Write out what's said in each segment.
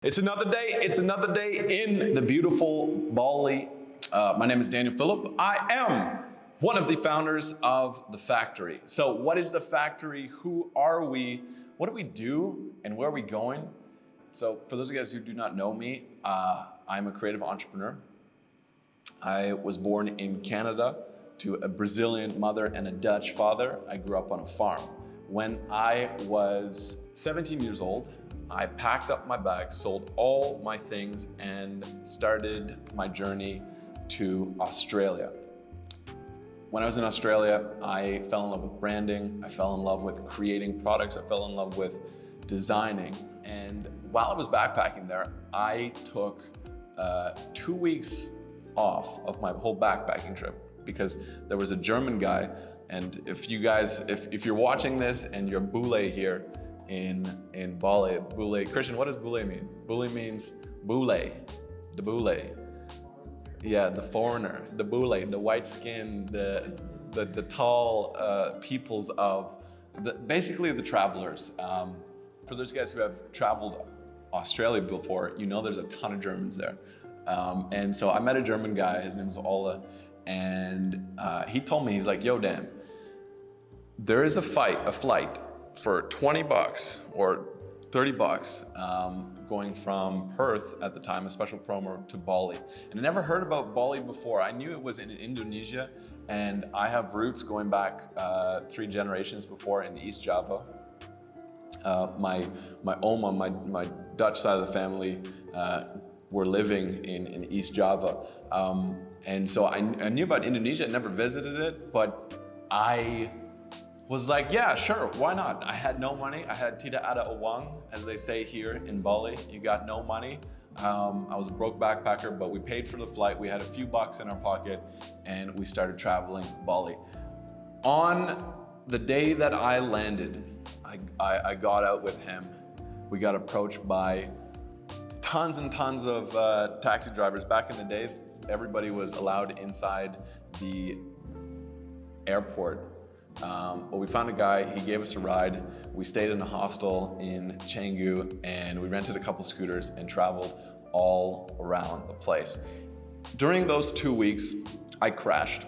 It's another day in the beautiful Bali. My name is Daniel Phillip. I am one of the founders of The Factory. So what is The Factory? Who are we? What do we do? And where are we going? So for those of you guys who do not know me, I'm a creative entrepreneur. I was born in Canada to a Brazilian mother and a Dutch father. I grew up on a farm. When I was 17 years old, I packed up my bags, sold all my things, and started my journey to Australia. When I was in Australia, I fell in love with branding, I fell in love with creating products, I fell in love with designing. And while I was backpacking there, I took 2 weeks off of my whole backpacking trip because there was a German guy, and if you're watching this and you're Bule here, in Bali, Bule. Christian, what does Bule mean? Bule means Bule, the Bule. Yeah, the foreigner, the Bule, the white skin, the tall peoples of, basically the travelers. For those guys who have traveled Australia before, you know there's a ton of Germans there. And so I met a German guy, his name was Ola, and he told me, he's like, yo Dan, there is a flight for 20 bucks or 30 bucks going from Perth at the time, a special promo, to Bali. And I never heard about Bali before. I knew it was in Indonesia, and I have roots going back 3 generations before in East Java. My Oma, my Dutch side of the family, were living in East Java. And so I knew about Indonesia, I never visited it, but I was like, yeah, sure, why not? I had no money. I had tidak ada uang, as they say here in Bali. You got no money. I was a broke backpacker, but we paid for the flight. We had a few bucks in our pocket, and we started traveling Bali. On the day that I landed, I got out with him. We got approached by tons and tons of taxi drivers. Back in the day, everybody was allowed inside the airport. But we found a guy, he gave us a ride. We stayed in a hostel in Canggu, and we rented a couple scooters and traveled all around the place. During those 2 weeks, I crashed,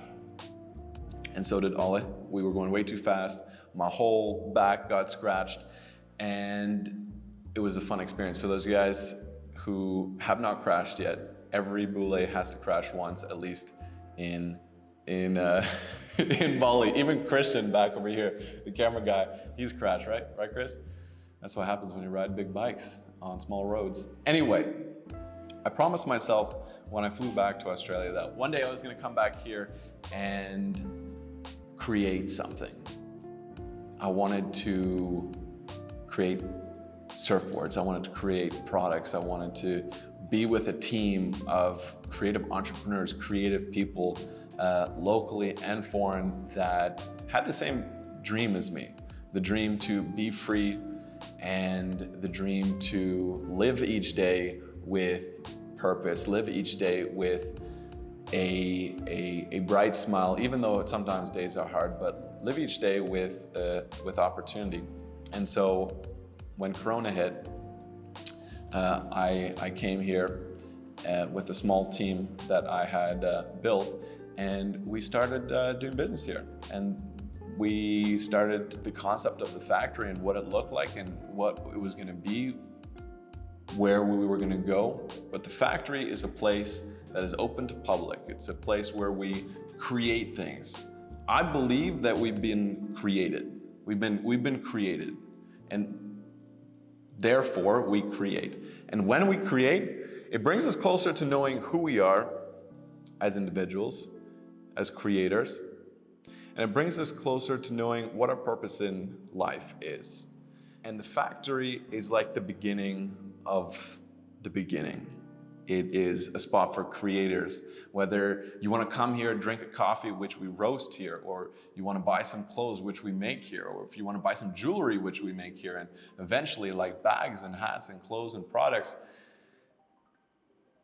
and so did Ole. We were going way too fast. My whole back got scratched, and it was a fun experience. For those guys who have not crashed yet, every Bule has to crash once, at least in Bali. Even Christian back over here, the camera guy, he's crashed, right? Right, Chris? That's what happens when you ride big bikes on small roads. Anyway, I promised myself when I flew back to Australia that one day I was gonna come back here and create something. I wanted to create surfboards. I wanted to create products. I wanted to be with a team of creative entrepreneurs, creative people, locally and foreign, that had the same dream as me. The dream to be free, and the dream to live each day with purpose, live each day with a bright smile, even though sometimes days are hard, but live each day with opportunity. And so when Corona hit, I came here with a small team that I had built, and we started doing business here. And we started the concept of the factory and what it looked like and what it was gonna be, where we were gonna go. But the factory is a place that is open to public. It's a place where we create things. I believe that we've been created. We've been created, and therefore we create. And when we create, it brings us closer to knowing who we are as individuals, as creators, and it brings us closer to knowing what our purpose in life is. And the factory is like the beginning of the beginning. It is a spot for creators. Whether you want to come here and drink a coffee, which we roast here, or you want to buy some clothes, which we make here, or if you want to buy some jewelry, which we make here, and eventually like bags and hats and clothes and products,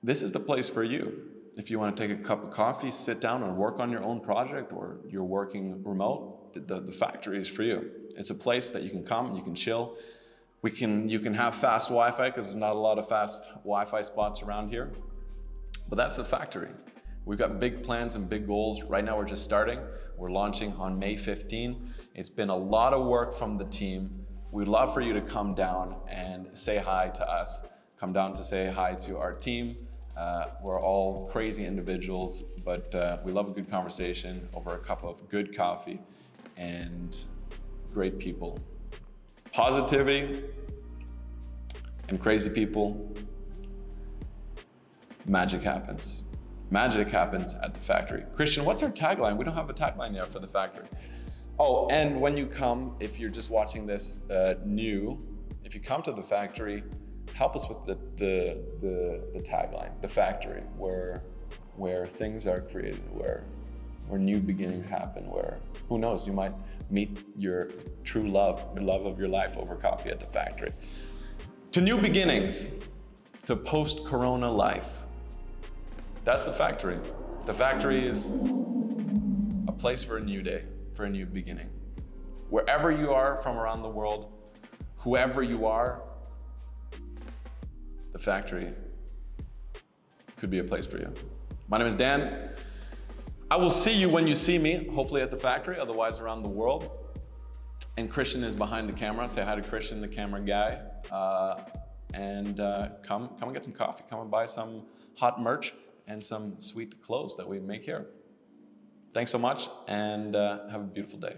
this is the place for you. If you want to take a cup of coffee, sit down and work on your own project, or you're working remote, the factory is for you. It's a place that you can come, you can chill, You can have fast Wi-Fi because there's not a lot of fast Wi-Fi spots around here, but that's a factory. We've got big plans and big goals. Right now we're just starting. We're launching on May 15. It's been a lot of work from the team. We'd love for you to come down and say hi to us. Come down to say hi to our team. We're all crazy individuals, but we love a good conversation over a cup of good coffee and great people. Positivity and crazy people, magic happens. Magic happens at the factory. Christian, what's our tagline? We don't have a tagline yet for the factory. Oh, and when you come, if you're just watching this new, if you come to the factory, help us with the tagline, the factory, where things are created, where new beginnings happen, where, who knows, you might meet your true love, the love of your life over coffee at the factory. To new beginnings, to post-corona life. That's the factory. The factory is a place for a new day, for a new beginning. Wherever you are from around the world, whoever you are, the factory could be a place for you. My name is Dan. I will see you when you see me, hopefully at the factory, otherwise around the world. And Christian is behind the camera. Say hi to Christian, the camera guy. Come and get some coffee. Come and buy some hot merch and some sweet clothes that we make here. Thanks so much, and have a beautiful day.